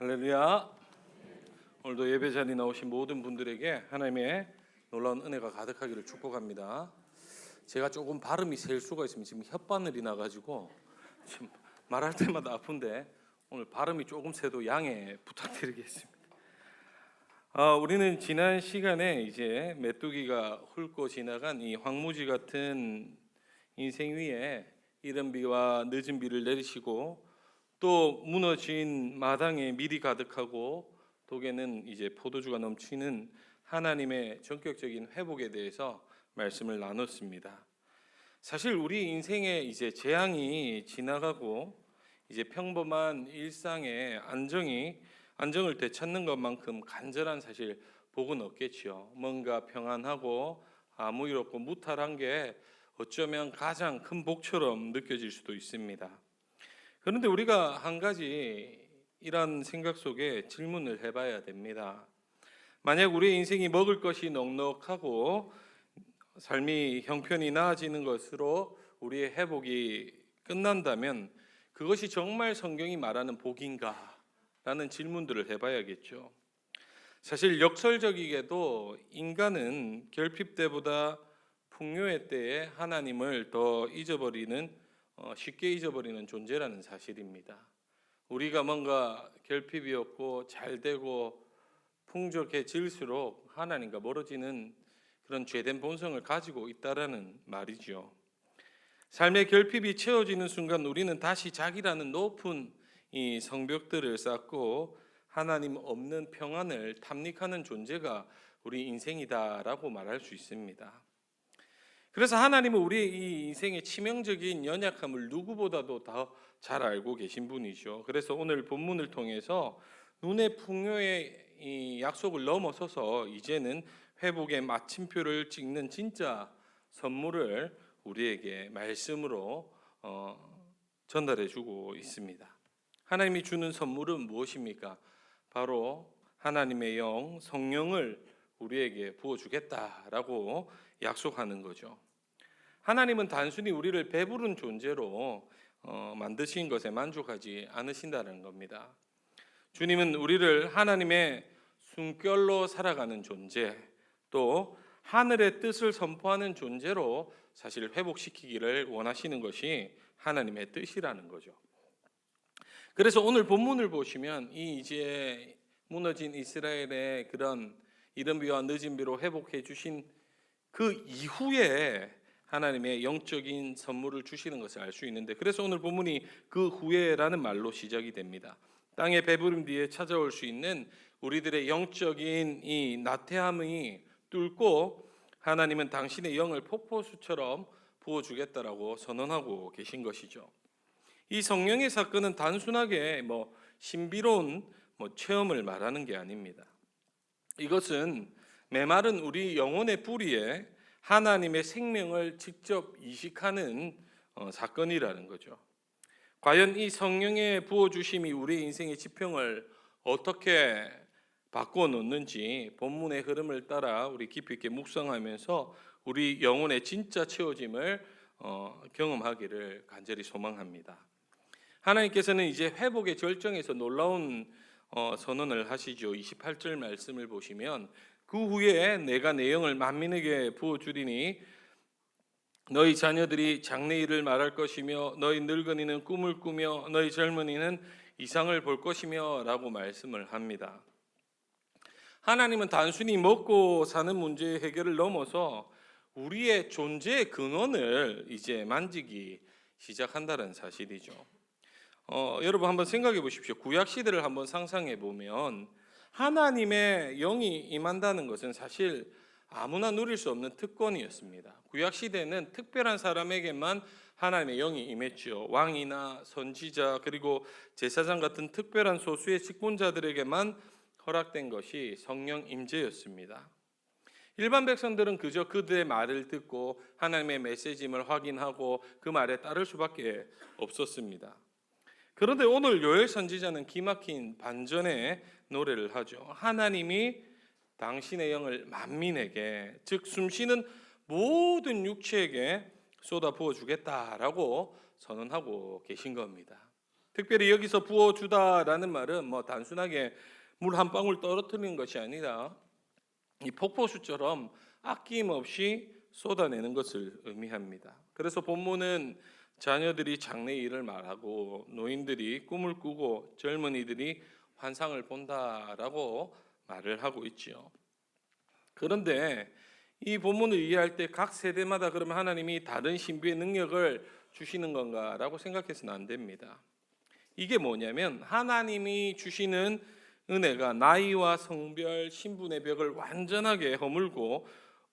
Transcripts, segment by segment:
할렐루야. 오늘도 예배 자리에 나오신 모든 분들에게 하나님의 놀라운 은혜가 가득하기를 축복합니다. 제가 조금 발음이 셀 수가 있으면 지금 혓바늘이 나가지고 지금 말할 때마다 아픈데 오늘 발음이 조금 새도 양해 부탁드리겠습니다. 우리는 지난 시간에 이제 메뚜기가 훑고 지나간 이 황무지 같은 인생 위에 이른 비와 늦은 비를 내리시고 또 무너진 마당에 밀이 가득하고 독에는 이제 포도주가 넘치는 하나님의 전격적인 회복에 대해서 말씀을 나눴습니다. 사실 우리 인생에 이제 재앙이 지나가고 이제 평범한 일상의 안정을 되찾는 것만큼 간절한 사실 복은 없겠지요. 뭔가 평안하고 아무 일 없고 무탈한 게 어쩌면 가장 큰 복처럼 느껴질 수도 있습니다. 그런데 우리가 한 가지 이런 생각 속에 질문을 해봐야 됩니다. 만약 우리의 인생이 먹을 것이 넉넉하고 삶이 형편이 나아지는 것으로 우리의 회복이 끝난다면 그것이 정말 성경이 말하는 복인가? 라는 질문들을 해봐야겠죠. 사실 역설적이게도 인간은 결핍 때보다 풍요의 때에 하나님을 더 쉽게 잊어버리는 존재라는 사실입니다. 우리가 뭔가 결핍이 없고 잘 되고 풍족해질수록 하나님과 멀어지는 그런 죄된 본성을 가지고 있다라는 말이죠. 삶의 결핍이 채워지는 순간 우리는 다시 자기라는 높은 이 성벽들을 쌓고 하나님 없는 평안을 탐닉하는 존재가 우리 인생이다라고 말할 수 있습니다. 그래서 하나님은 우리의 이 인생의 치명적인 연약함을 누구보다도 더 잘 알고 계신 분이죠. 그래서 오늘 본문을 통해서 눈의 풍요의 이 약속을 넘어서서 이제는 회복의 마침표를 찍는 진짜 선물을 우리에게 말씀으로 전달해 주고 있습니다. 하나님이 주는 선물은 무엇입니까? 바로 하나님의 영, 성령을 우리에게 부어주겠다라고 약속하는 거죠. 하나님은 단순히 우리를 배부른 존재로 만드신 것에 만족하지 않으신다는 겁니다. 주님은 우리를 하나님의 숨결로 살아가는 존재, 또 하늘의 뜻을 선포하는 존재로 사실 회복시키기를 원하시는 것이 하나님의 뜻이라는 거죠. 그래서 오늘 본문을 보시면 이 이제 무너진 이스라엘의 그런 이른 비와 늦은 비로 회복해 주신 그 이후에 하나님의 영적인 선물을 주시는 것을 알 수 있는데, 그래서 오늘 본문이 그 후에라는 말로 시작이 됩니다. 땅의 배부름 뒤에 찾아올 수 있는 우리들의 영적인 이 나태함이 뚫고 하나님은 당신의 영을 폭포수처럼 부어주겠다라고 선언하고 계신 것이죠. 이 성령의 사건은 단순하게 신비로운 체험을 말하는 게 아닙니다. 이것은 메마른 우리 영혼의 뿌리에 하나님의 생명을 직접 이식하는 사건이라는 거죠. 과연 이 성령의 부어주심이 우리 인생의 지평을 어떻게 바꿔놓는지 본문의 흐름을 따라 우리 깊이 있게 묵상하면서 우리 영혼의 진짜 채워짐을 경험하기를 간절히 소망합니다. 하나님께서는 이제 회복의 절정에서 놀라운 선언을 하시죠. 28절 말씀을 보시면 그 후에 내가 내 영을 만민에게 부어주리니 너희 자녀들이 장래일을 말할 것이며 너희 늙은이는 꿈을 꾸며 너희 젊은이는 이상을 볼 것이며 라고 말씀을 합니다. 하나님은 단순히 먹고 사는 문제의 해결을 넘어서 우리의 존재의 근원을 이제 만지기 시작한다는 사실이죠. 여러분 한번 생각해 보십시오. 구약 시대를 한번 상상해 보면 하나님의 영이 임한다는 것은 사실 아무나 누릴 수 없는 특권이었습니다. 구약 시대는 특별한 사람에게만 하나님의 영이 임했죠. 왕이나 선지자 그리고 제사장 같은 특별한 소수의 직분자들에게만 허락된 것이 성령 임재였습니다. 일반 백성들은 그저 그들의 말을 듣고 하나님의 메시지임을 확인하고 그 말에 따를 수밖에 없었습니다. 그런데 오늘 요엘 선지자는 기막힌 반전의 노래를 하죠. 하나님이 당신의 영을 만민에게, 즉 숨쉬는 모든 육체에게 쏟아 부어 주겠다라고 선언하고 계신 겁니다. 특별히 여기서 부어주다라는 말은 뭐 단순하게 물 한 방울 떨어뜨리는 것이 아니라 이 폭포수처럼 아낌없이 쏟아내는 것을 의미합니다. 그래서 본문은 자녀들이 장래일을 말하고 노인들이 꿈을 꾸고 젊은이들이 환상을 본다라고 말을 하고 있지요. 그런데 이 본문을 이해할 때 각 세대마다 그러면 하나님이 다른 신비의 능력을 주시는 건가라고 생각해서는 안 됩니다. 이게 뭐냐면 하나님이 주시는 은혜가 나이와 성별, 신분의 벽을 완전하게 허물고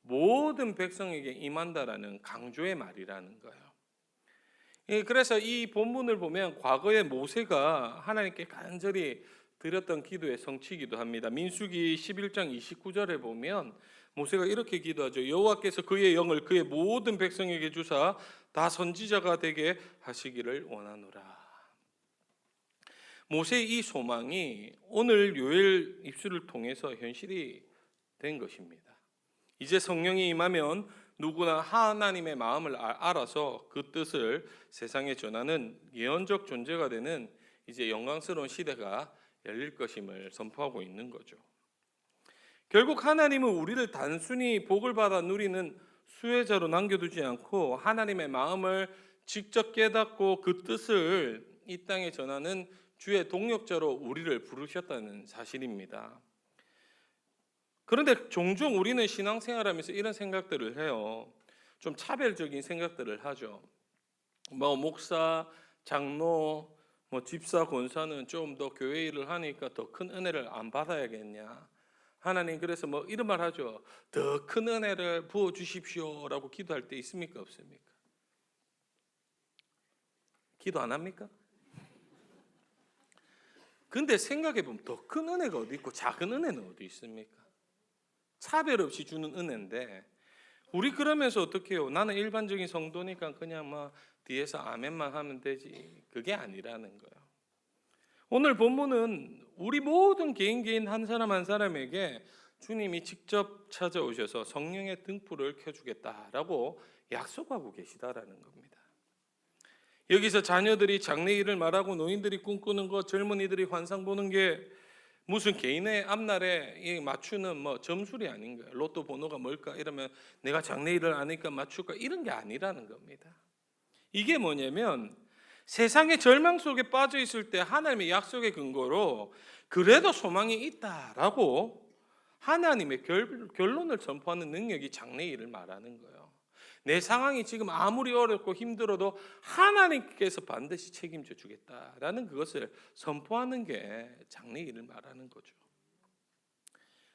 모든 백성에게 임한다라는 강조의 말이라는 거예요. 그래서 이 본문을 보면 과거에 모세가 하나님께 간절히 드렸던 기도의 성취이기도 합니다. 민수기 11장 29절에 보면 모세가 이렇게 기도하죠. 여호와께서 그의 영을 그의 모든 백성에게 주사 다 선지자가 되게 하시기를 원하노라. 모세의 이 소망이 오늘 요엘 입술을 통해서 현실이 된 것입니다. 이제 성령이 임하면 누구나 하나님의 마음을 알아서 그 뜻을 세상에 전하는 예언적 존재가 되는 이제 영광스러운 시대가 열릴 것임을 선포하고 있는 거죠. 결국 하나님은 우리를 단순히 복을 받아 누리는 수혜자로 남겨두지 않고 하나님의 마음을 직접 깨닫고 그 뜻을 이 땅에 전하는 주의 동역자로 우리를 부르셨다는 사실입니다. 그런데 종종 우리는 신앙생활하면서 이런 생각들을 해요. 좀 차별적인 생각들을 하죠. 뭐 목사, 장로, 뭐 집사, 권사는 좀 더 교회 일을 하니까 더 큰 은혜를 안 받아야겠냐. 하나님 그래서 뭐 이런 말 하죠. 더 큰 은혜를 부어 주십시오라고 기도할 때 있습니까, 없습니까? 기도 안 합니까? 근데 생각해 보면 더 큰 은혜가 어디 있고 작은 은혜는 어디 있습니까? 차별 없이 주는 은혜인데 우리 그러면서 어떻게 해요? 나는 일반적인 성도니까 그냥 뭐 뒤에서 아멘만 하면 되지. 그게 아니라는 거예요. 오늘 본문은 우리 모든 개인 한 사람 한 사람에게 주님이 직접 찾아오셔서 성령의 등불을 켜주겠다라고 약속하고 계시다라는 겁니다. 여기서 자녀들이 장래일을 말하고 노인들이 꿈꾸는 것, 젊은이들이 환상 보는 게 무슨 개인의 앞날에 맞추는 뭐 점술이 아닌 거예요. 로또 번호가 뭘까 이러면 내가 장래일을 아니까 맞출까 이런 게 아니라는 겁니다. 이게 뭐냐면 세상의 절망 속에 빠져 있을 때 하나님의 약속의 근거로 그래도 소망이 있다라고 하나님의 결론을 선포하는 능력이 장래일을 말하는 거예요. 내 상황이 지금 아무리 어렵고 힘들어도 하나님께서 반드시 책임져 주겠다라는 그것을 선포하는 게 장래일을 말하는 거죠.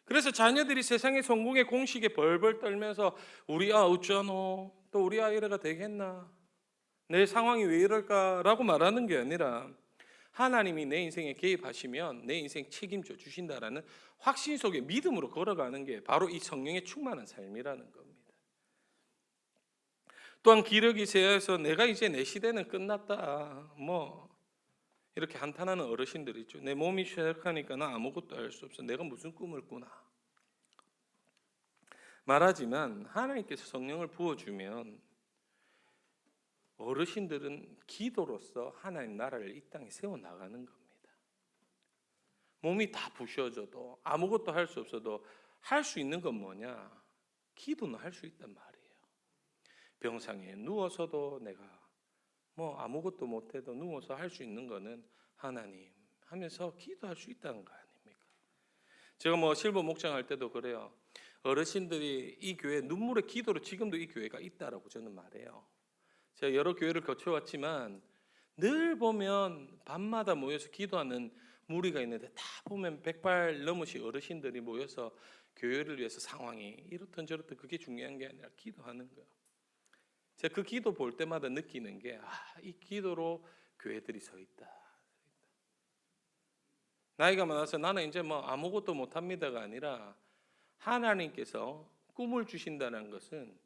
그래서 자녀들이 세상의 성공의 공식에 벌벌 떨면서 우리 어쩌노 또 우리 이래가 되겠나 내 상황이 왜 이럴까라고 말하는 게 아니라 하나님이 내 인생에 개입하시면 내 인생 책임져 주신다라는 확신 속에 믿음으로 걸어가는 게 바로 이 성령의 충만한 삶이라는 겁니다. 또한 기력이 쇠해서 내가 이제 내 시대는 끝났다 뭐 이렇게 한탄하는 어르신들 있죠. 내 몸이 쇠약하니까 나 아무것도 할 수 없어. 내가 무슨 꿈을 꾸나 말하지만 하나님께서 성령을 부어주면 어르신들은 기도로서 하나님 나라를 이 땅에 세워나가는 겁니다. 몸이 다 부셔져도 아무것도 할 수 없어도 할 수 있는 건 뭐냐? 기도는 할 수 있단 말이에요. 병상에 누워서도 내가 뭐 아무것도 못해도 누워서 할 수 있는 거는 하나님 하면서 기도할 수 있다는 거 아닙니까? 제가 뭐 실버 목장할 때도 그래요. 어르신들이 이 교회 눈물의 기도로 지금도 이 교회가 있다라고 저는 말해요. 제가 여러 교회를 거쳐왔지만 늘 보면 밤마다 모여서 기도하는 무리가 있는데 다 보면 100발 넘으신 어르신들이 모여서 교회를 위해서 상황이 이렇든 저렇든 그게 중요한 게 아니라 기도하는 거예요. 제가 그 기도 볼 때마다 느끼는 게 이 기도로 교회들이 서 있다. 나이가 많아서 나는 이제 뭐 아무것도 못합니다가 아니라 하나님께서 꿈을 주신다는 것은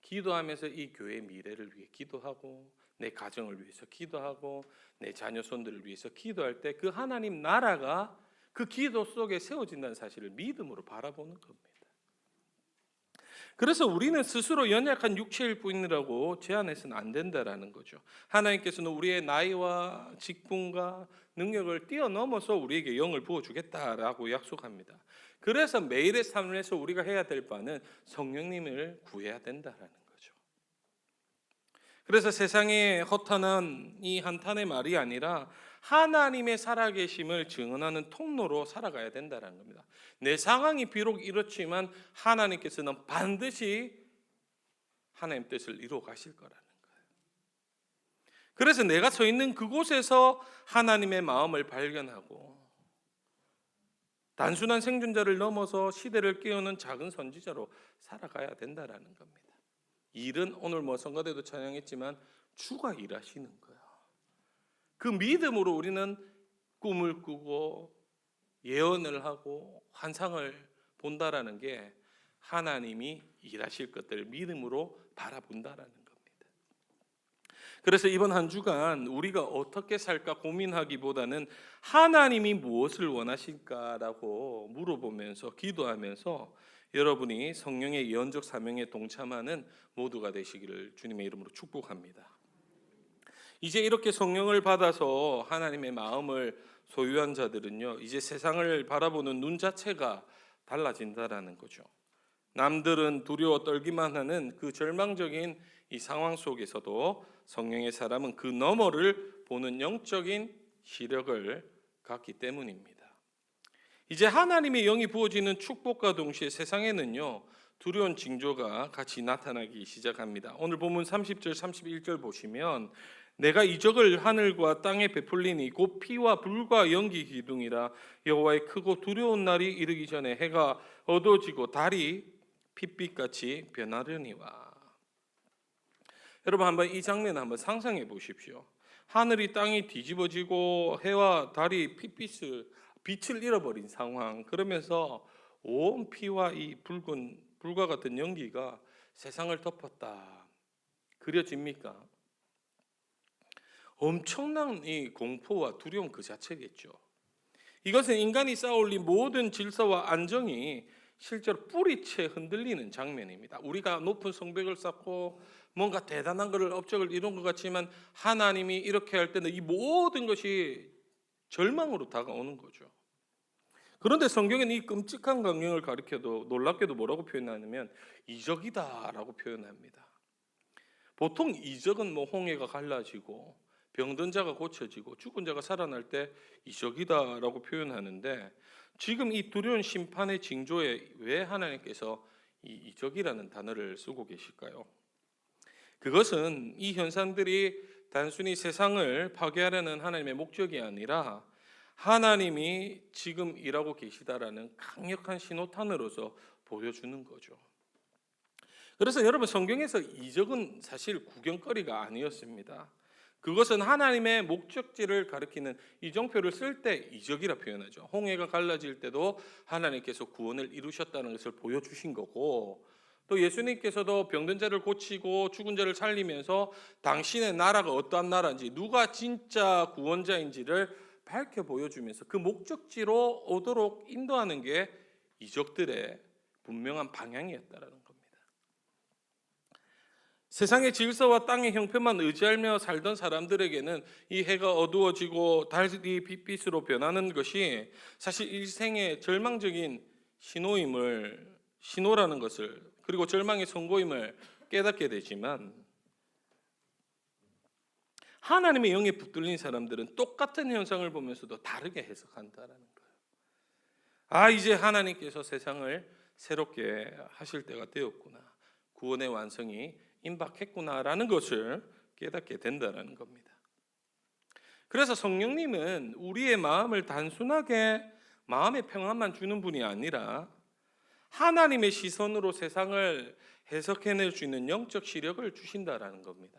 기도하면서 이 교회의 미래를 위해 기도하고 내 가정을 위해서 기도하고 내 자녀 손들을 위해서 기도할 때 그 하나님 나라가 그 기도 속에 세워진다는 사실을 믿음으로 바라보는 겁니다. 그래서 우리는 스스로 연약한 육체일 뿐이라고 제한해서는 안 된다라는 거죠. 하나님께서는 우리의 나이와 직분과 능력을 뛰어넘어서 우리에게 영을 부어주겠다라고 약속합니다. 그래서 매일의 삶에서 우리가 해야 될 바는 성령님을 구해야 된다라는 거죠. 그래서 세상에 허탄한 이 한탄의 말이 아니라 하나님의 살아계심을 증언하는 통로로 살아가야 된다는 겁니다. 내 상황이 비록 이렇지만 하나님께서는 반드시 하나님 뜻을 이루어 가실 거라는 거예요. 그래서 내가 서 있는 그곳에서 하나님의 마음을 발견하고 단순한 생존자를 넘어서 시대를 깨우는 작은 선지자로 살아가야 된다는 겁니다. 일은 오늘 성가대도 찬양했지만 주가 일하시는 거예요. 그 믿음으로 우리는 꿈을 꾸고 예언을 하고 환상을 본다라는 게 하나님이 일하실 것들을 믿음으로 바라본다라는 겁니다. 그래서 이번 한 주간 우리가 어떻게 살까 고민하기보다는 하나님이 무엇을 원하실까라고 물어보면서 기도하면서 여러분이 성령의 예언적 사명에 동참하는 모두가 되시기를 주님의 이름으로 축복합니다. 이제 이렇게 성령을 받아서 하나님의 마음을 소유한 자들은요, 이제 세상을 바라보는 눈 자체가 달라진다라는 거죠. 남들은 두려워 떨기만 하는 그 절망적인 이 상황 속에서도 성령의 사람은 그 너머를 보는 영적인 시력을 갖기 때문입니다. 이제 하나님의 영이 부어지는 축복과 동시에 세상에는요, 두려운 징조가 같이 나타나기 시작합니다. 오늘 본문 30절 31절 보시면 내가 이적을 하늘과 땅에 베풀리니 곧 피와 불과 연기 기둥이라 여호와의 크고 두려운 날이 이르기 전에 해가 어두워지고 달이 핏빛같이 변하려니와. 여러분 한번 이 장면 한번 상상해 보십시오. 하늘이 땅이 뒤집어지고 해와 달이 빛을 잃어버린 상황. 그러면서 온 피와 이 붉은 불과 같은 연기가 세상을 덮었다. 그려집니까? 엄청난 이 공포와 두려움 그 자체겠죠. 이것은 인간이 쌓아올린 모든 질서와 안정이 실제로 뿌리채 흔들리는 장면입니다. 우리가 높은 성벽을 쌓고 뭔가 대단한 것을 업적을 이룬 것 같지만 하나님이 이렇게 할 때는 이 모든 것이 절망으로 다가오는 거죠. 그런데 성경은 이 끔찍한 광경을 가리켜도 놀랍게도 뭐라고 표현하냐면 이적이다라고 표현합니다. 보통 이적은 홍해가 갈라지고 병든 자가 고쳐지고 죽은 자가 살아날 때 이적이다라고 표현하는데 지금 이 두려운 심판의 징조에 왜 하나님께서 이 이적이라는 단어를 쓰고 계실까요? 그것은 이 현상들이 단순히 세상을 파괴하려는 하나님의 목적이 아니라 하나님이 지금 일하고 계시다라는 강력한 신호탄으로서 보여주는 거죠. 그래서 여러분 성경에서 이적은 사실 구경거리가 아니었습니다. 그것은 하나님의 목적지를 가리키는 이정표를 쓸 때 이적이라 표현하죠. 홍해가 갈라질 때도 하나님께서 구원을 이루셨다는 것을 보여주신 거고 또 예수님께서도 병든 자를 고치고 죽은 자를 살리면서 당신의 나라가 어떠한 나라인지 누가 진짜 구원자인지를 밝혀 보여주면서 그 목적지로 오도록 인도하는 게 이적들의 분명한 방향이었다라는 겁니다. 세상의 질서와 땅의 형편만 의지하며 살던 사람들에게는 이 해가 어두워지고 달이 빛빛으로 변하는 것이 사실 일생의 절망적인 신호라는 것을 그리고 절망의 선고임을 깨닫게 되지만 하나님의 영에 붙들린 사람들은 똑같은 현상을 보면서도 다르게 해석한다라는 거예요. 이제 하나님께서 세상을 새롭게 하실 때가 되었구나. 구원의 완성이 임박했구나라는 것을 깨닫게 된다는 겁니다. 그래서 성령님은 우리의 마음을 단순하게 마음의 평안만 주는 분이 아니라 하나님의 시선으로 세상을 해석해낼 수 있는 영적 시력을 주신다라는 겁니다.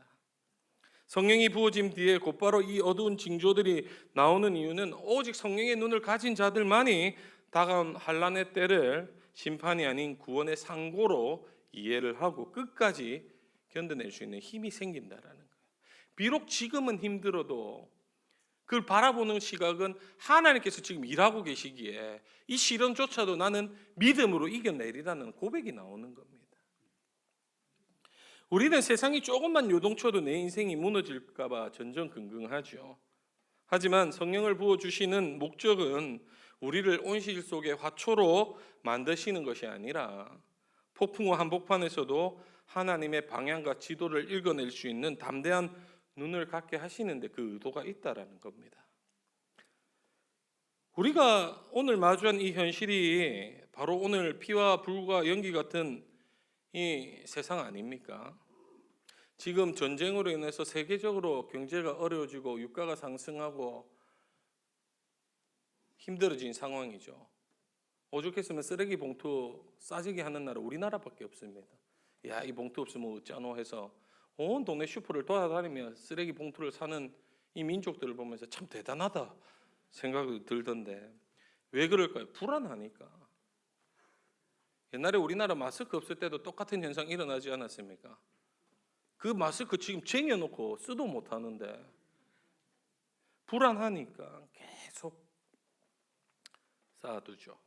성령이 부어진 뒤에 곧바로 이 어두운 징조들이 나오는 이유는 오직 성령의 눈을 가진 자들만이 다가온 환난의 때를 심판이 아닌 구원의 상고로 이해를 하고 끝까지 견뎌낼 수 있는 힘이 생긴다라는 거예요. 비록 지금은 힘들어도 그걸 바라보는 시각은 하나님께서 지금 일하고 계시기에 이 시련조차도 나는 믿음으로 이겨내리라는 고백이 나오는 겁니다. 우리는 세상이 조금만 요동쳐도 내 인생이 무너질까 봐 전전긍긍하죠. 하지만 성령을 부어주시는 목적은 우리를 온실 속의 화초로 만드시는 것이 아니라 폭풍우 한복판에서도 하나님의 방향과 지도를 읽어낼 수 있는 담대한 눈을 갖게 하시는데 그 의도가 있다라는 겁니다. 우리가 오늘 마주한 이 현실이 바로 오늘 피와 불과 연기 같은 이 세상 아닙니까? 지금 전쟁으로 인해서 세계적으로 경제가 어려워지고 유가가 상승하고 힘들어진 상황이죠. 오죽했으면 쓰레기 봉투 싸지게 하는 나라 우리나라밖에 없습니다. 야, 이 봉투 없으면 어쩌노 해서 온 동네 슈퍼를 돌아다니며 쓰레기 봉투를 사는 이 민족들을 보면서 참 대단하다 생각이 들던데 왜 그럴까요? 불안하니까. 옛날에 우리나라 마스크 없을 때도 똑같은 현상 일어나지 않았습니까? 그 마스크 지금 쟁여놓고 쓰도 못하는데 불안하니까 계속 쌓아두죠.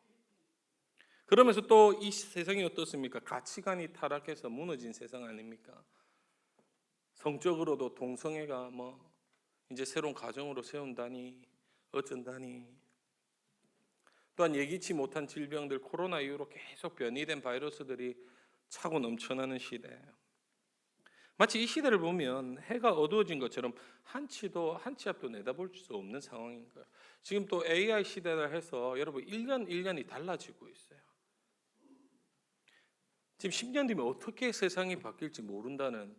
그러면서 또 이 세상이 어떻습니까? 가치관이 타락해서 무너진 세상 아닙니까? 성적으로도 동성애가 이제 새로운 가정으로 세운다니 어쩐다니, 또한 예기치 못한 질병들 코로나 이후로 계속 변이된 바이러스들이 차고 넘쳐나는 시대. 마치 이 시대를 보면 해가 어두워진 것처럼 한 치 앞도 내다볼 수 없는 상황인 거예요. 지금 또 AI 시대라 해서 여러분 1년이 달라지고 있어요. 지금 10년 뒤면 어떻게 세상이 바뀔지 모른다는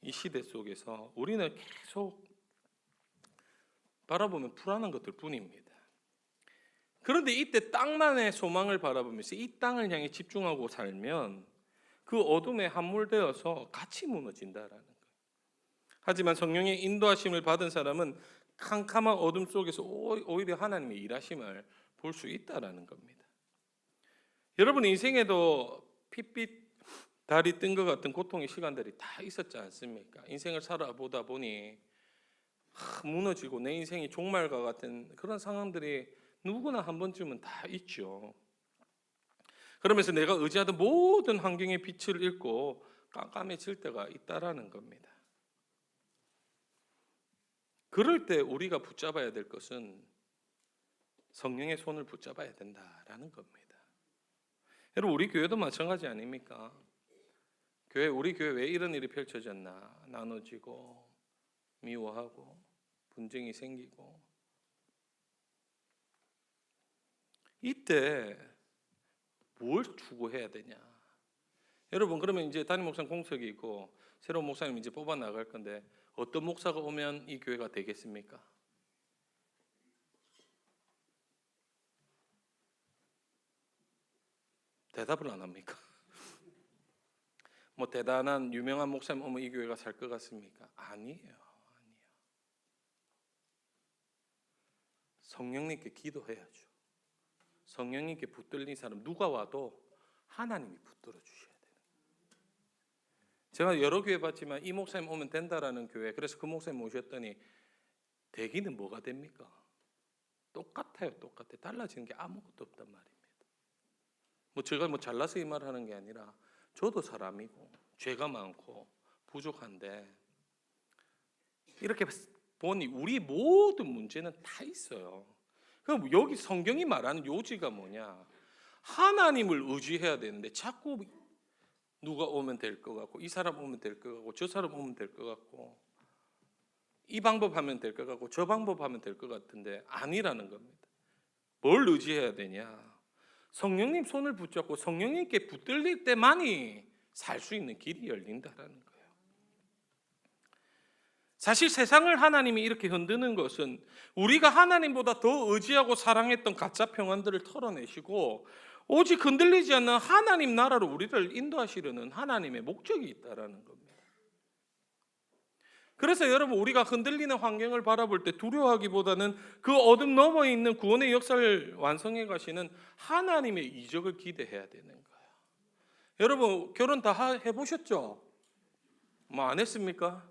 이 시대 속에서 우리는 계속 바라보면 불안한 것들 뿐입니다. 그런데 이때 땅만의 소망을 바라보면서 이 땅을 향해 집중하고 살면 그 어둠에 함몰되어서 같이 무너진다라는 거예요. 하지만 성령의 인도하심을 받은 사람은 캄캄한 어둠 속에서 오히려 하나님의 일하심을 볼 수 있다라는 겁니다. 여러분 인생에도 핏빛 달이 뜬 것 같은 고통의 시간들이 다 있었지 않습니까? 인생을 살아보다 보니 무너지고 내 인생이 종말과 같은 그런 상황들이 누구나 한 번쯤은 다 있죠. 그러면서 내가 의지하던 모든 환경의 빛을 잃고 깜깜해질 때가 있다라는 겁니다. 그럴 때 우리가 붙잡아야 될 것은 성령의 손을 붙잡아야 된다라는 겁니다. 여러분 우리 교회도 마찬가지 아닙니까? 우리 교회 왜 이런 일이 펼쳐졌나? 나눠지고 미워하고 분쟁이 생기고 이때 뭘 추구해야 되냐? 여러분 그러면 이제 담임 목사님 공석이 있고 새로운 목사님 이제 뽑아 나갈 건데 어떤 목사가 오면 이 교회가 되겠습니까? 대답을 안 합니까? 대단한 유명한 목사님 오면 이 교회가 살 것 같습니까? 아니에요. 성령님께 기도해야죠. 성령님께 붙들린 사람 누가 와도 하나님이 붙들어 주셔야 돼요. 제가 여러 교회 봤지만 이 목사님 오면 된다라는 교회, 그래서 그 목사님 오셨더니 되기는 뭐가 됩니까? 똑같아요. 달라지는 게 아무것도 없단 말입니다. 제가 잘나서 이 말 하는 게 아니라 저도 사람이고 죄가 많고 부족한데 이렇게 보니 우리 모든 문제는 다 있어요. 그럼 여기 성경이 말하는 요지가 뭐냐? 하나님을 의지해야 되는데 자꾸 누가 오면 될 것 같고 이 사람 오면 될 것 같고 저 사람 오면 될 것 같고 이 방법 하면 될 것 같고 저 방법 하면 될 것 같은데 아니라는 겁니다. 뭘 의지해야 되냐? 성령님 손을 붙잡고 성령님께 붙들릴 때만이 살 수 있는 길이 열린다라는 거예요. 사실 세상을 하나님이 이렇게 흔드는 것은 우리가 하나님보다 더 의지하고 사랑했던 가짜 평안들을 털어내시고 오직 흔들리지 않는 하나님 나라로 우리를 인도하시려는 하나님의 목적이 있다라는 겁니다. 그래서 여러분 우리가 흔들리는 환경을 바라볼 때 두려워하기보다는 그 어둠 너머에 있는 구원의 역사를 완성해 가시는 하나님의 이적을 기대해야 되는 거예요. 여러분 결혼 다 해보셨죠? 안 했습니까?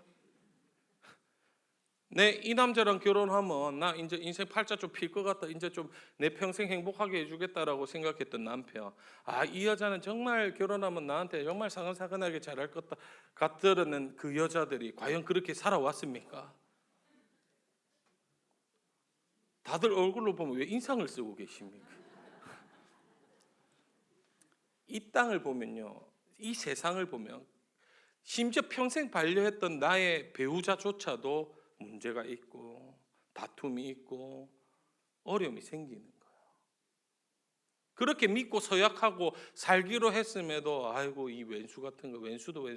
이 남자랑 결혼하면 나 이제 인생 팔자 좀 필 것 같다. 이제 좀 내 평생 행복하게 해주겠다라고 생각했던 남편. 이 여자는 정말 결혼하면 나한테 정말 사근사근하게 잘할 것 같더라는 그 여자들이 과연 그렇게 살아왔습니까? 다들 얼굴로 보면 왜 인상을 쓰고 계십니까? 이 땅을 보면요, 이 세상을 보면 심지어 평생 반려했던 나의 배우자조차도 문제가 있고 다툼이 있고 어려움이 생기는 거예요. 그렇게 믿고 서약하고 살기로 했음에도 아이고 이 왼수 같은 거, 왼수도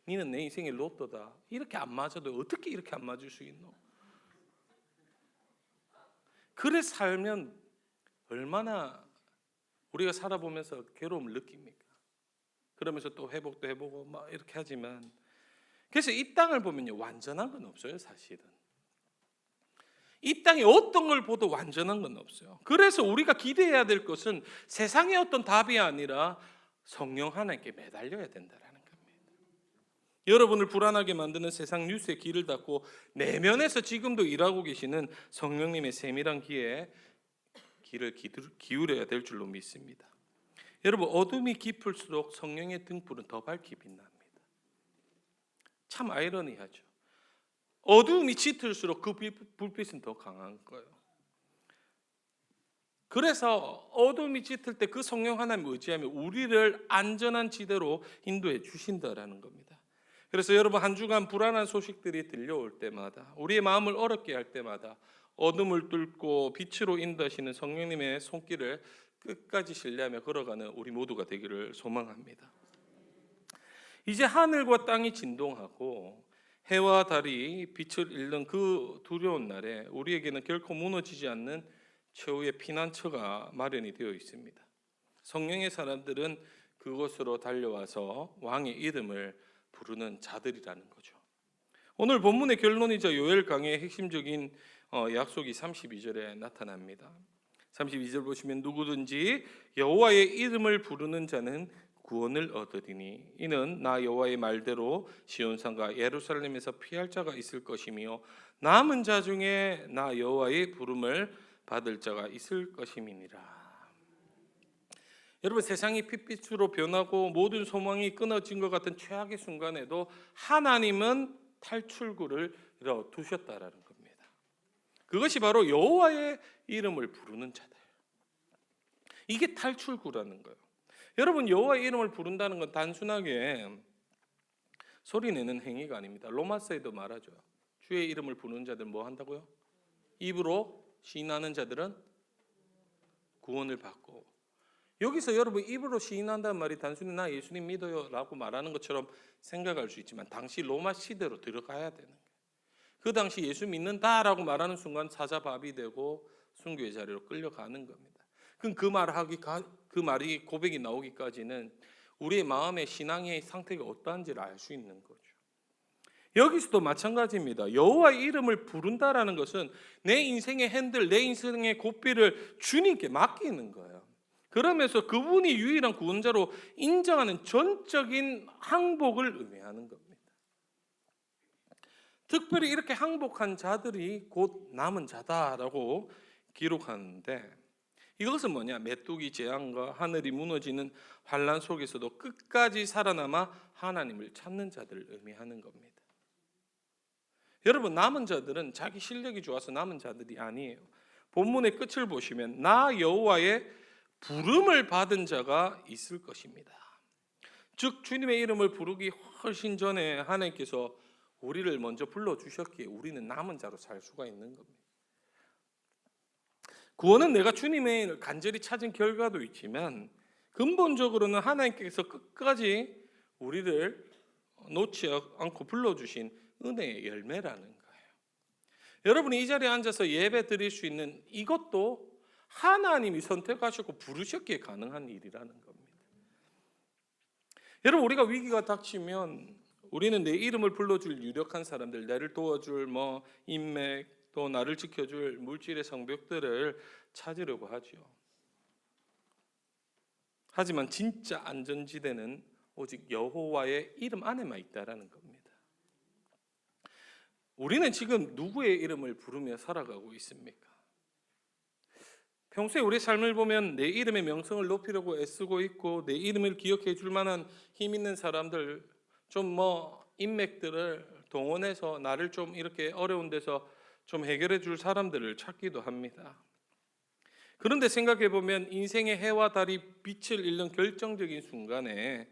니는 내 인생의 로또다. 이렇게 안 맞아도 어떻게 이렇게 안 맞을 수 있노? 그래 살면 얼마나 우리가 살아보면서 괴로움을 느낍니까? 그러면서 또 회복도 해보고 막 이렇게 하지만, 그래서 이 땅을 보면요, 완전한 건 없어요. 사실은 이 땅에 어떤 걸 보도 완전한 건 없어요. 그래서 우리가 기대해야 될 것은 세상의 어떤 답이 아니라 성령 하나님께 매달려야 된다라는 겁니다. 여러분을 불안하게 만드는 세상 뉴스에 귀를 닫고 내면에서 지금도 일하고 계시는 성령님의 세밀한 귀에 귀를 기울여야 될 줄로 믿습니다. 여러분, 어둠이 깊을수록 성령의 등불은 더 밝게 빛납니다. 참 아이러니하죠. 어두움이 짙을수록 그 불빛은 더 강한 거예요. 그래서 어둠이 짙을 때 그 성령 하나님을 의지하면 우리를 안전한 지대로 인도해 주신다라는 겁니다. 그래서 여러분, 한 주간 불안한 소식들이 들려올 때마다, 우리의 마음을 어렵게 할 때마다 어둠을 뚫고 빛으로 인도하시는 성령님의 손길을 끝까지 신뢰하며 걸어가는 우리 모두가 되기를 소망합니다. 이제 하늘과 땅이 진동하고 해와 달이 빛을 잃는 그 두려운 날에 우리에게는 결코 무너지지 않는 최후의 피난처가 마련이 되어 있습니다. 성령의 사람들은 그곳으로 달려와서 왕의 이름을 부르는 자들이라는 거죠. 오늘 본문의 결론이자 요엘 강해의 핵심적인 약속이 32절에 나타납니다. 32절 보시면 누구든지 여호와의 이름을 부르는 자는 구원을 얻으리니 이는 나 여호와의 말대로 시온산과 예루살렘에서 피할 자가 있을 것이며 남은 자 중에 나 여호와의 부름을 받을 자가 있을 것임이니라. 여러분, 세상이 핏빛으로 변하고 모든 소망이 끊어진 것 같은 최악의 순간에도 하나님은 탈출구를 두셨다라는 겁니다. 그것이 바로 여호와의 이름을 부르는 자들. 이게 탈출구라는 거예요. 여러분, 여호와의 이름을 부른다는 건 단순하게 소리내는 행위가 아닙니다. 로마서에도 말하죠. 주의 이름을 부르는 자들 뭐 한다고요? 입으로 시인하는 자들은 구원을 받고. 여기서 여러분, 입으로 시인한다는 말이 단순히 나 예수님 믿어요 라고 말하는 것처럼 생각할 수 있지만 당시 로마 시대로 들어가야 되는 거예요. 그 당시 예수 믿는다라고 말하는 순간 사자밥이 되고 순교의 자리로 끌려가는 겁니다. 그럼 그 말이 고백이 나오기까지는 우리의 마음의 신앙의 상태가 어떠한지를 알 수 있는 거죠. 여기서도 마찬가지입니다. 여호와의 이름을 부른다라는 것은 내 인생의 핸들, 내 인생의 고삐를 주님께 맡기는 거예요. 그러면서 그분이 유일한 구원자로 인정하는 전적인 항복을 의미하는 겁니다. 특별히 이렇게 항복한 자들이 곧 남은 자다라고 기록하는데, 이것은 뭐냐? 메뚜기 재앙과 하늘이 무너지는 환란 속에서도 끝까지 살아남아 하나님을 찾는 자들을 의미하는 겁니다. 여러분, 남은 자들은 자기 실력이 좋아서 남은 자들이 아니에요. 본문의 끝을 보시면 나 여호와의 부름을 받은 자가 있을 것입니다. 즉 주님의 이름을 부르기 훨씬 전에 하나님께서 우리를 먼저 불러주셨기에 우리는 남은 자로 살 수가 있는 겁니다. 구원은 내가 주님의 간절히 찾은 결과도 있지만 근본적으로는 하나님께서 끝까지 우리를 놓지 않고 불러주신 은혜의 열매라는 거예요. 여러분이 이 자리에 앉아서 예배 드릴 수 있는 이것도 하나님이 선택하셨고 부르셨기에 가능한 일이라는 겁니다. 여러분, 우리가 위기가 닥치면 우리는 내 이름을 불러줄 유력한 사람들, 나를 도와줄 인맥, 또 나를 지켜줄 물질의 성벽들을 찾으려고 하죠. 하지만 진짜 안전지대는 오직 여호와의 이름 안에만 있다라는 겁니다. 우리는 지금 누구의 이름을 부르며 살아가고 있습니까? 평소에 우리 삶을 보면 내 이름의 명성을 높이려고 애쓰고 있고 내 이름을 기억해 줄 만한 힘 있는 사람들, 좀 인맥들을 동원해서 나를 좀 이렇게 어려운 데서 좀 해결해 줄 사람들을 찾기도 합니다. 그런데 생각해 보면 인생의 해와 달이 빛을 잃는 결정적인 순간에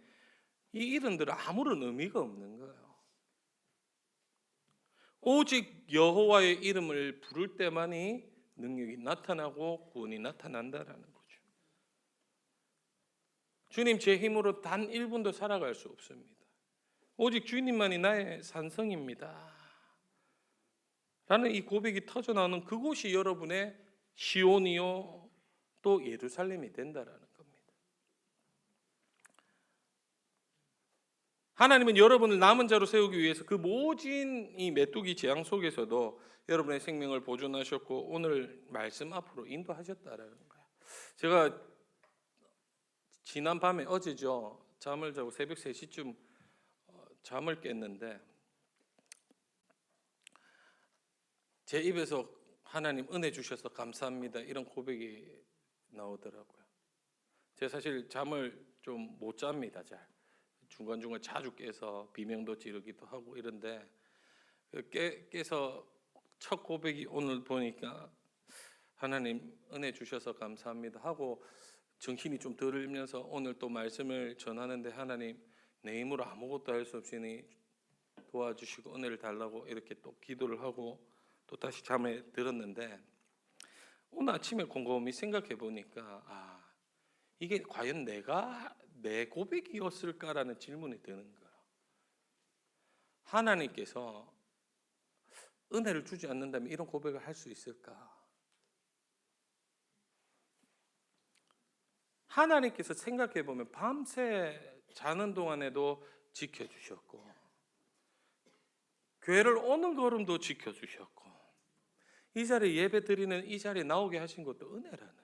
이 이름들은 아무런 의미가 없는 거예요. 오직 여호와의 이름을 부를 때만이 능력이 나타나고 구원이 나타난다라는 거죠. 주님, 제 힘으로 단 1분도 살아갈 수 없습니다. 오직 주님만이 나의 산성입니다. 라는 이 고백이 터져 나오는 그곳이 여러분의 시온이요 또 예루살렘이 된다라는 겁니다. 하나님은 여러분을 남은 자로 세우기 위해서 그 모진 이 메뚜기 재앙 속에서도 여러분의 생명을 보존하셨고 오늘 말씀 앞으로 인도하셨다라는 거예요. 제가 지난 밤에 어제죠. 잠을 자고 새벽 3시쯤 잠을 깼는데 제 입에서 하나님 은혜 주셔서 감사합니다 이런 고백이 나오더라고요. 제가 사실 잠을 좀 못 잡니다. 잘 중간중간 자주 깨서 비명도 지르기도 하고 이런데 깨서 첫 고백이 오늘 보니까 하나님 은혜 주셔서 감사합니다 하고 정신이 좀 들으면서 오늘 또 말씀을 전하는데 하나님 내 힘으로 아무것도 할 수 없으니 도와주시고 은혜를 달라고 이렇게 또 기도를 하고 또 다시 잠에 들었는데 오늘 아침에 곰곰이 생각해 보니까 이게 과연 내가 내 고백이었을까라는 질문이 드는 거예요. 하나님께서 은혜를 주지 않는다면 이런 고백을 할 수 있을까? 하나님께서 생각해 보면 밤새 자는 동안에도 지켜주셨고 교회를 오는 걸음도 지켜주셨고 이 자리에 예배 드리는 이 자리에 나오게 하신 것도 은혜라는 거예요.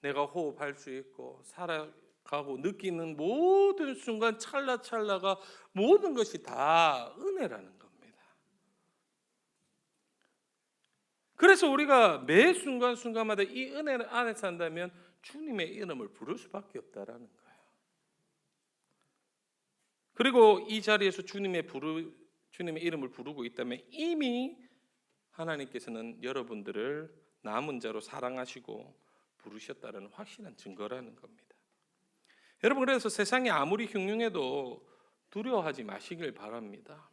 내가 호흡할 수 있고 살아가고 느끼는 모든 순간 찰나찰나가 모든 것이 다 은혜라는 겁니다. 그래서 우리가 매 순간순간마다 이 은혜 안에 산다면 주님의 이름을 부를 수밖에 없다라는 거예요. 그리고 이 자리에서 주님의 이름을 부르고 있다면 이미 하나님께서는 여러분들을 남은 자로 사랑하시고 부르셨다는 확실한 증거라는 겁니다. 여러분, 그래서 세상이 아무리 흉흉해도 두려워하지 마시길 바랍니다.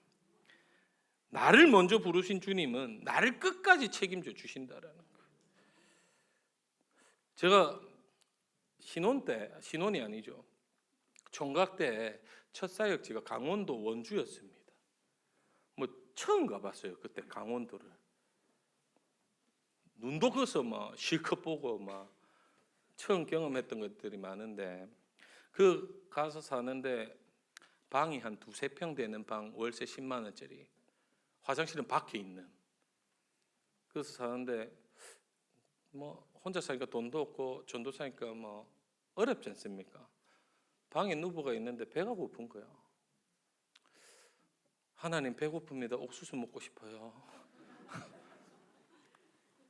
나를 먼저 부르신 주님은 나를 끝까지 책임져 주신다라는 거예요. 제가 신혼이 아니죠. 총각 때 첫 사역지가 강원도 원주였습니다. 처음 가봤어요. 그때 강원도를. 눈도 커서 실컷 보고 처음 경험했던 것들이 많은데 가서 사는데 방이 한 2-3평 되는 방 월세 10만 원짜리 화장실은 밖에 있는 그래서 사는데 혼자 사니까 돈도 없고 전도사니까 어렵지 않습니까? 방에 누부가 있는데 배가 고픈 거야. 하나님 배고픕니다. 옥수수 먹고 싶어요.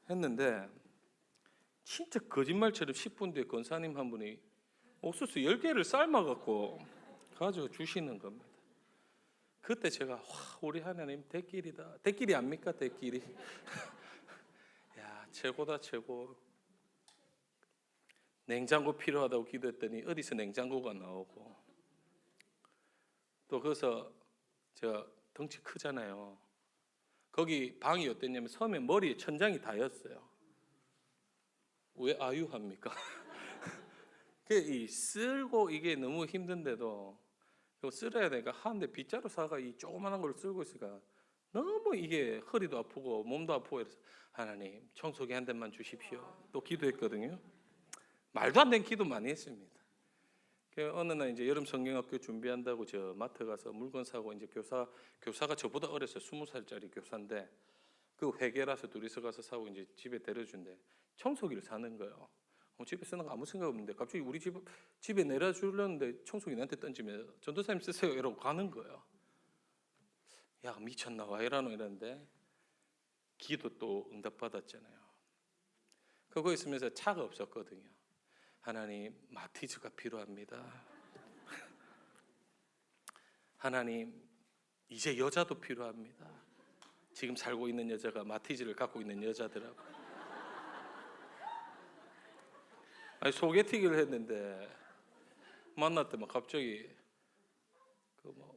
했는데 진짜 거짓말처럼 10분 뒤에 권사님 한 분이 옥수수 10개를 삶아갖고 가지고 주시는 겁니다. 그때 제가 우리 하나님 대길이다. 대길이 압니까? 대길이. 야, 최고다 최고. 냉장고 필요하다고 기도했더니 어디서 냉장고가 나오고 또 거기서 제가 덩치 크잖아요. 거기 방이 어땠냐면 처음에 머리에 천장이 닿였어요. 왜 아유합니까? 쓸고 이게 너무 힘든데도 쓸어야 되니까 하는데 빗자루 사가 이 조그만한 걸 쓸고 있으니까 너무 이게 허리도 아프고 몸도 아프고 이래서 하나님 청소기 한 대만 주십시오. 또 기도했거든요. 말도 안 되는 기도 많이 했습니다. 어느 날 이제 여름 성경학교 준비한다고 저 마트 가서 물건 사고 이제 교사가 저보다 어렸어요. 20살짜리 교사인데 그 회계라서 둘이서 가서 사고 이제 집에 데려준대. 청소기를 사는 거예요. 집에 쓰는 거 아무 생각 없는데 갑자기 우리 집에 내려주려는데 청소기 나한테 던지면 전도사님 쓰세요 이러고 가는 거예요. 야 미쳤나 와 이러노 이랬는데 기도 또 응답받았잖아요. 그거 있으면서 차가 없었거든요. 하나님 마티즈가 필요합니다. 하나님 이제 여자도 필요합니다. 지금 살고 있는 여자가 마티즈를 갖고 있는 여자더라고. 아니 소개팅을 했는데 만났더니 갑자기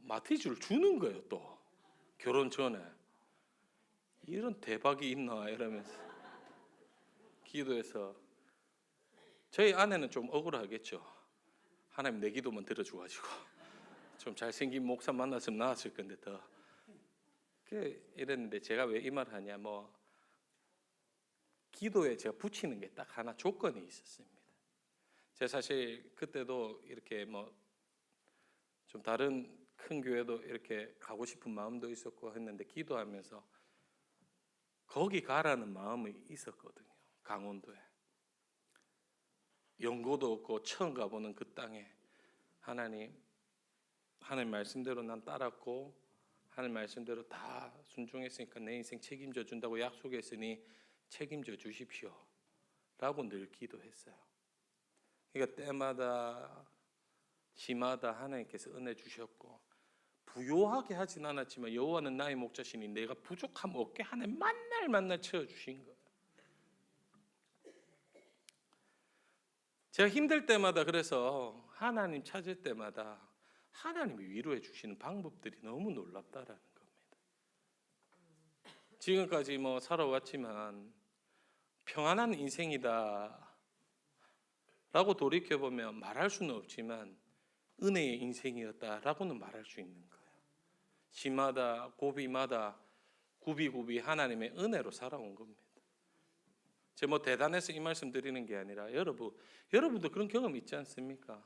마티즈를 주는 거예요. 또 결혼 전에. 이런 대박이 있나 이러면서 기도해서 저희 아내는 좀 억울하겠죠. 하나님 내 기도만 들어줘가지고 좀 잘생긴 목사 만났으면 나았을 건데 더 이랬는데 제가 왜 이 말 하냐 기도에 제가 붙이는 게 딱 하나 조건이 있었습니다. 제가 사실 그때도 이렇게 좀 다른 큰 교회도 이렇게 가고 싶은 마음도 있었고 했는데 기도하면서 거기 가라는 마음이 있었거든요. 강원도에 연고도 없고 처음 가보는 그 땅에 하나님 말씀대로 난 따랐고 하나님 말씀대로 다 순종했으니까 내 인생 책임져 준다고 약속했으니 책임져 주십시오 라고 늘 기도했어요. 그러니까 때마다 시마다 하나님께서 은혜 주셨고 부요하게 하진 않았지만 여호와는 나의 목자시니 내가 부족함 없게 하나님 만날 채워주신 거예요. 제가 힘들 때마다 그래서 하나님 찾을 때마다 하나님이 위로해 주시는 방법들이 너무 놀랍다라는 겁니다. 지금까지 살아왔지만 평안한 인생이다 라고 돌이켜보면 말할 수는 없지만 은혜의 인생이었다라고는 말할 수 있는 거예요. 시마다 고비마다 구비구비 하나님의 은혜로 살아온 겁니다. 제가 대단해서 이 말씀 드리는 게 아니라 여러분도 그런 경험 있지 않습니까?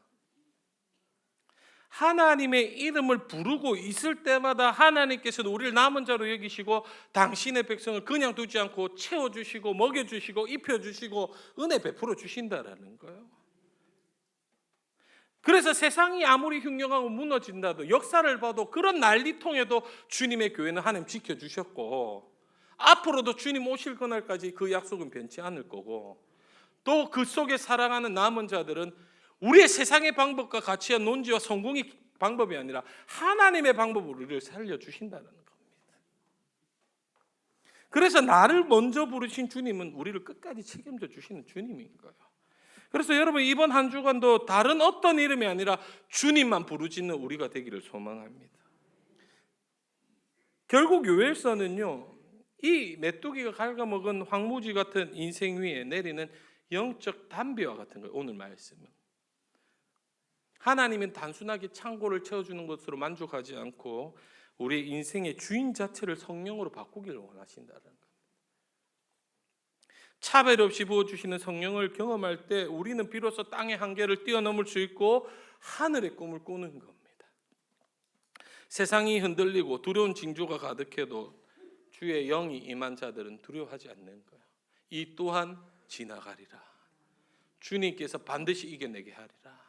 하나님의 이름을 부르고 있을 때마다 하나님께서는 우리를 남은 자로 여기시고 당신의 백성을 그냥 두지 않고 채워주시고 먹여주시고 입혀주시고 은혜 베풀어 주신다라는 거예요. 그래서 세상이 아무리 흉흉하고 무너진다도 역사를 봐도 그런 난리통에도 주님의 교회는 하나님 지켜주셨고 앞으로도 주님 오실 그날까지 그 약속은 변치 않을 거고 또 그 속에 살아가는 남은 자들은 우리의 세상의 방법과 가치와 논지와 성공의 방법이 아니라 하나님의 방법으로 우리를 살려주신다는 겁니다. 그래서 나를 먼저 부르신 주님은 우리를 끝까지 책임져 주시는 주님인 거예요. 그래서 여러분 이번 한 주간도 다른 어떤 이름이 아니라 주님만 부르짖는 우리가 되기를 소망합니다. 결국 요엘서는요, 이 메뚜기가 갉아먹은 황무지 같은 인생 위에 내리는 영적 담비와 같은 거예요. 오늘 말씀은 하나님은 단순하게 창고를 채워주는 것으로 만족하지 않고 우리 인생의 주인 자체를 성령으로 바꾸기를 원하신다는 거예요. 차별 없이 부어주시는 성령을 경험할 때 우리는 비로소 땅의 한계를 뛰어넘을 수 있고 하늘의 꿈을 꾸는 겁니다. 세상이 흔들리고 두려운 징조가 가득해도 주의 영이 임한 자들은 두려워하지 않는 거예요. 이 또한 지나가리라. 주님께서 반드시 이겨내게 하리라.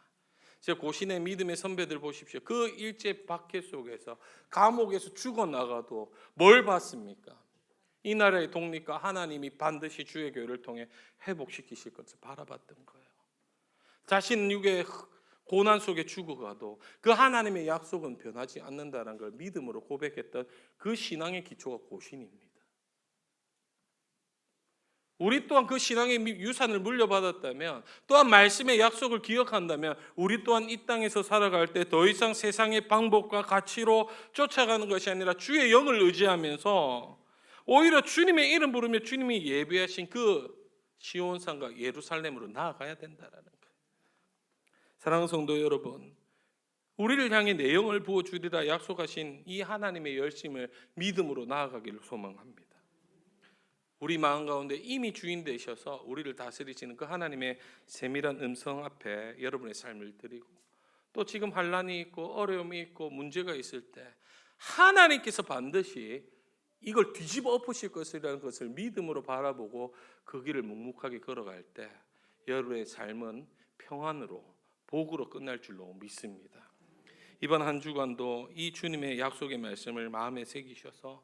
제가 고신의 믿음의 선배들 보십시오. 그 일제 박해 속에서 감옥에서 죽어나가도 뭘 봤습니까? 이 나라의 독립과 하나님이 반드시 주의 교회를 통해 회복시키실 것을 바라봤던 거예요. 자신 육의 고난 속에 죽어가도 그 하나님의 약속은 변하지 않는다는 걸 믿음으로 고백했던 그 신앙의 기초가 고신입니다. 우리 또한 그 신앙의 유산을 물려받았다면 또한 말씀의 약속을 기억한다면 우리 또한 이 땅에서 살아갈 때 더 이상 세상의 방법과 가치로 쫓아가는 것이 아니라 주의 영을 의지하면서 오히려 주님의 이름 부르며 주님이 예배하신 그 시온산과 예루살렘으로 나아가야 된다는 거예요. 사랑하는 성도 여러분, 우리를 향해 내 영을 부어주리라 약속하신 이 하나님의 열심을 믿음으로 나아가기를 소망합니다. 우리 마음 가운데 이미 주인 되셔서 우리를 다스리시는 그 하나님의 세밀한 음성 앞에 여러분의 삶을 드리고 또 지금 환난이 있고 어려움이 있고 문제가 있을 때 하나님께서 반드시 이걸 뒤집어 엎으실 것이라는 것을 믿음으로 바라보고 그 길을 묵묵하게 걸어갈 때 여러분의 삶은 평안으로 복으로 끝날 줄로 믿습니다. 이번 한 주간도 이 주님의 약속의 말씀을 마음에 새기셔서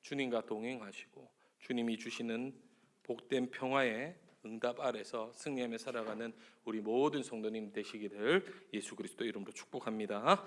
주님과 동행하시고 주님이 주시는 복된 평화의 응답 아래서 승리하며 살아가는 우리 모든 성도님 되시기를 예수 그리스도 이름으로 축복합니다.